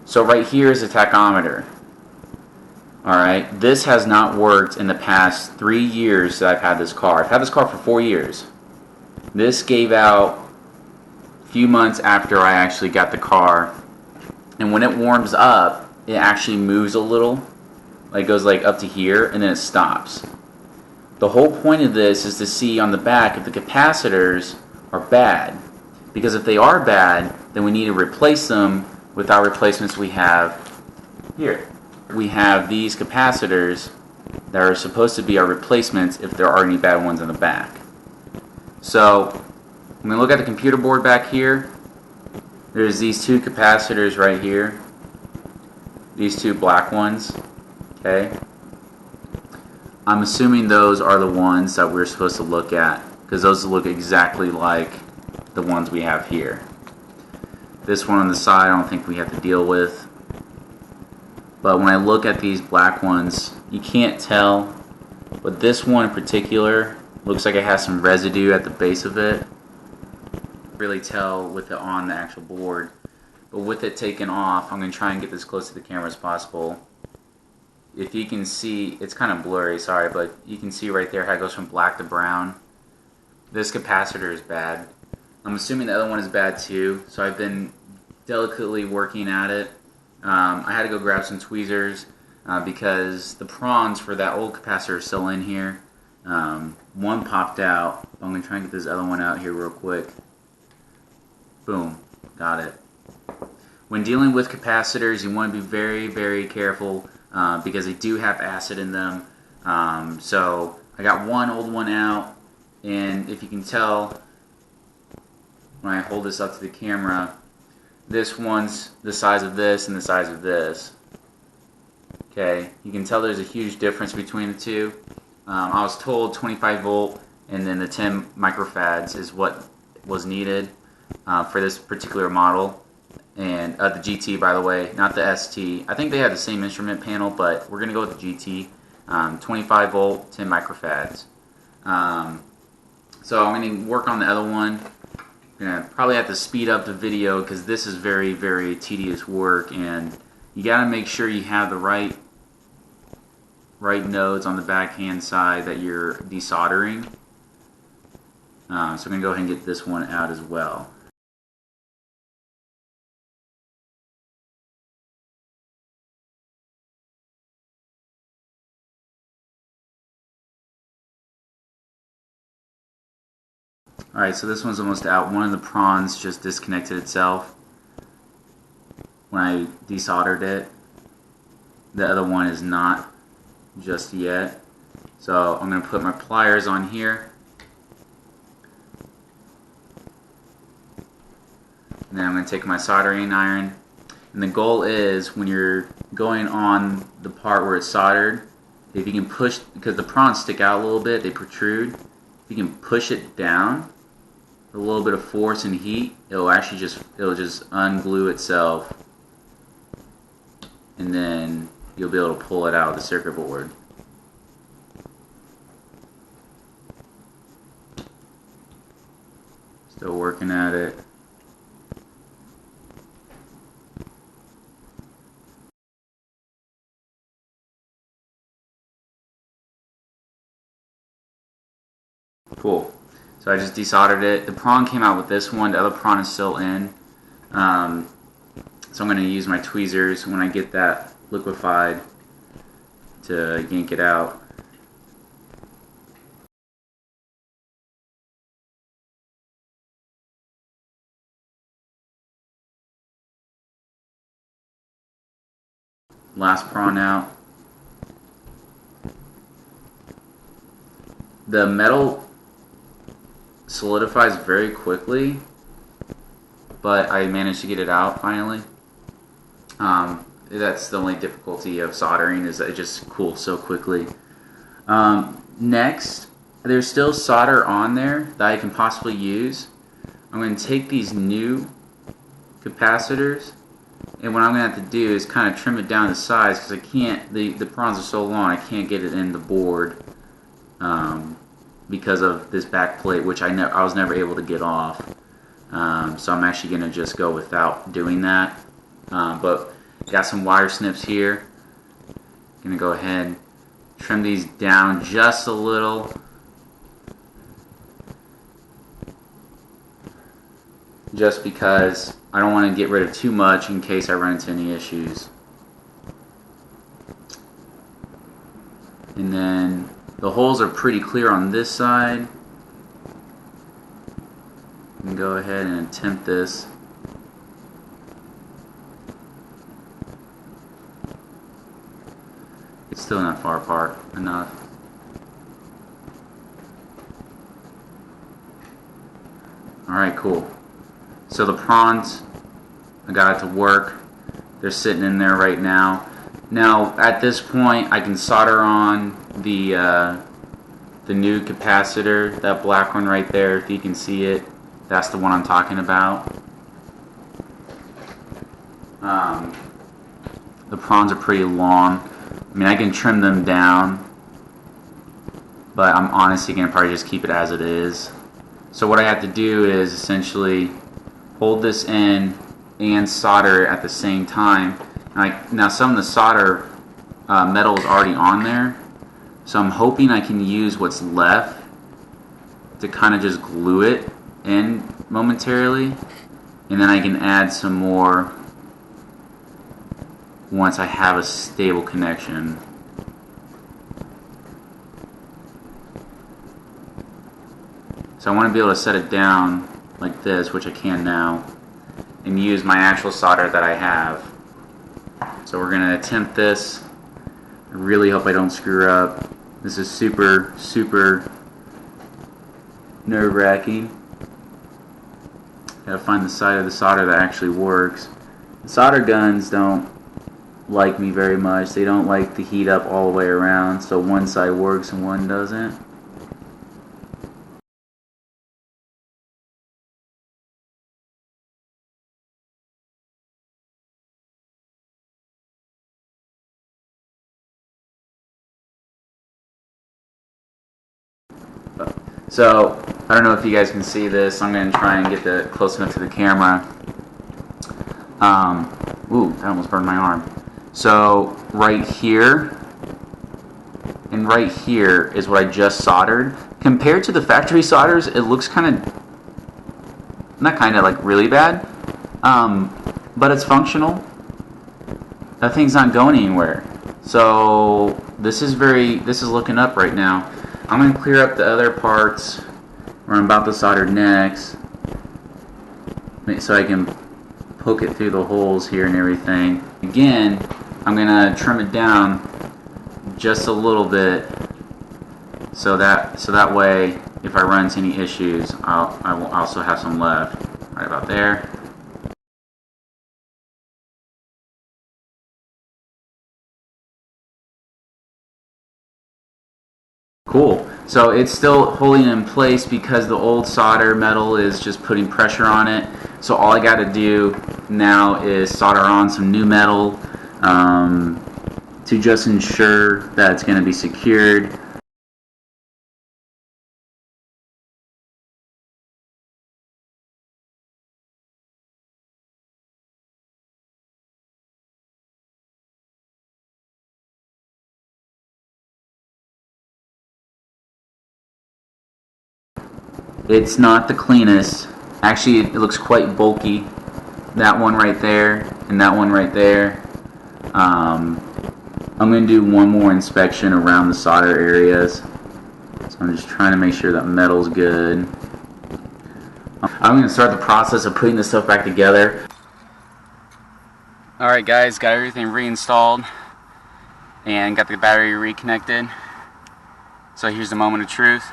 So right here is a tachometer. Alright, this has not worked in the past 3 years that I've had this car. I've had this car for 4 years. This gave out a few months after I actually got the car. And when it warms up, it actually moves a little. Like goes like up to here and then it stops. The whole point of this is to see on the back if the capacitors are bad. Because if they are bad, then we need to replace them with our replacements we have here. We have these capacitors that are supposed to be our replacements if there are any bad ones in the back. So, when we look at the computer board back here, there's these two capacitors right here. These two black ones. Okay? I'm assuming those are the ones that we're supposed to look at, because those look exactly like the ones we have here. This one on the side I don't think we have to deal with. But when I look at these black ones, you can't tell, but this one in particular looks like it has some residue at the base of it. Really tell with it on the actual board. But with it taken off, I'm going to try and get this close to the camera as possible. If you can see, it's kind of blurry, sorry, but you can see right there how it goes from black to brown. This capacitor is bad. I'm assuming the other one is bad too, so I've been delicately working at it. I had to go grab some tweezers because the prongs for that old capacitor are still in here. One popped out. I'm going to try and get this other one out here real quick. Boom. Got it. When dealing with capacitors, you want to be very, very careful because they do have acid in them. So I got one old one out, and if you can tell when I hold this up to the camera, this one's the size of this and the size of this. Okay, you can tell there's a huge difference between the two. I was told 25 volt and then the 10 microfarads is what was needed for this particular model. And the GT, by the way, not the ST. I think they have the same instrument panel, but we're going to go with the GT. 25 volt, 10 microfarads. So I'm going to work on the other one. I'm going to probably have to speed up the video because this is very, very tedious work, and you got to make sure you have the right nodes on the backhand side that you're desoldering. So I'm going to go ahead and get this one out as well. Alright, so this one's almost out. One of the prongs just disconnected itself when I desoldered it. The other one is not just yet. So I'm going to put my pliers on here. And then I'm going to take my soldering iron. And the goal is when you're going on the part where it's soldered, if you can push, because the prongs stick out a little bit, they protrude. If you can push it down, a little bit of force and heat, it'll just unglue itself, and then you'll be able to pull it out of the circuit board. Still working at it. Cool. So I just desoldered it. The prong came out with this one. The other prong is still in. So I'm going to use my tweezers when I get that liquefied to yank it out. Last prong out. The metal solidifies very quickly, but I managed to get it out finally. That's the only difficulty of soldering, is that it just cools so quickly. Next, there's still solder on there that I can possibly use. I'm going to take these new capacitors, and what I'm going to have to do is kind of trim it down to size, because I can't, the prongs are so long, I can't get it in the board because of this back plate, which I was never able to get off. So I'm actually going to just go without doing that. But Got some wire snips here. Gonna go ahead and trim these down just a little. Just because I don't want to get rid of too much in case I run into any issues. And then the holes are pretty clear on this side. And go ahead and attempt this. It's still not far apart enough. Alright, cool. So the prongs, I got it to work. They're sitting in there right now. Now, at this point, I can solder on the new capacitor, that black one right there, if you can see it. That's the one I'm talking about. The prongs are pretty long. I mean, I can trim them down, but I'm honestly going to probably just keep it as it is. So what I have to do is essentially hold this in and solder it at the same time. Now some of the solder metal is already on there, so I'm hoping I can use what's left to kind of just glue it in momentarily, and then I can add some more once I have a stable connection. So I want to be able to set it down like this, which I can now, and use my actual solder that I have. So we're going to attempt this. I really hope I don't screw up. This is super, super nerve-wracking. Gotta find the side of the solder that actually works. The solder guns don't like me very much. They don't like to heat up all the way around, so one side works and one doesn't. So I don't know if you guys can see this. I'm going to try and get the close enough to the camera. Ooh, that almost burned my arm. So right here and right here is what I just soldered. Compared to the factory solders, it looks kind of, not kind of, like really bad, but it's functional. That thing's not going anywhere. So this is looking up right now. I'm going to clear up the other parts where I'm about to solder next, so I can poke it through the holes here and everything. Again, I'm going to trim it down just a little bit, so that way, if I run into any issues, I will also have some left. Right about there. Cool. So it's still holding in place because the old solder metal is just putting pressure on it. So all I got to do now is solder on some new metal to just ensure that it's going to be secured. It's not the cleanest. Actually, it looks quite bulky. That one right there and that one right there. I'm going to do one more inspection around the solder areas. So I'm just trying to make sure that metal's good. I'm going to start the process of putting this stuff back together. Alright guys, got everything reinstalled and got the battery reconnected. So here's the moment of truth.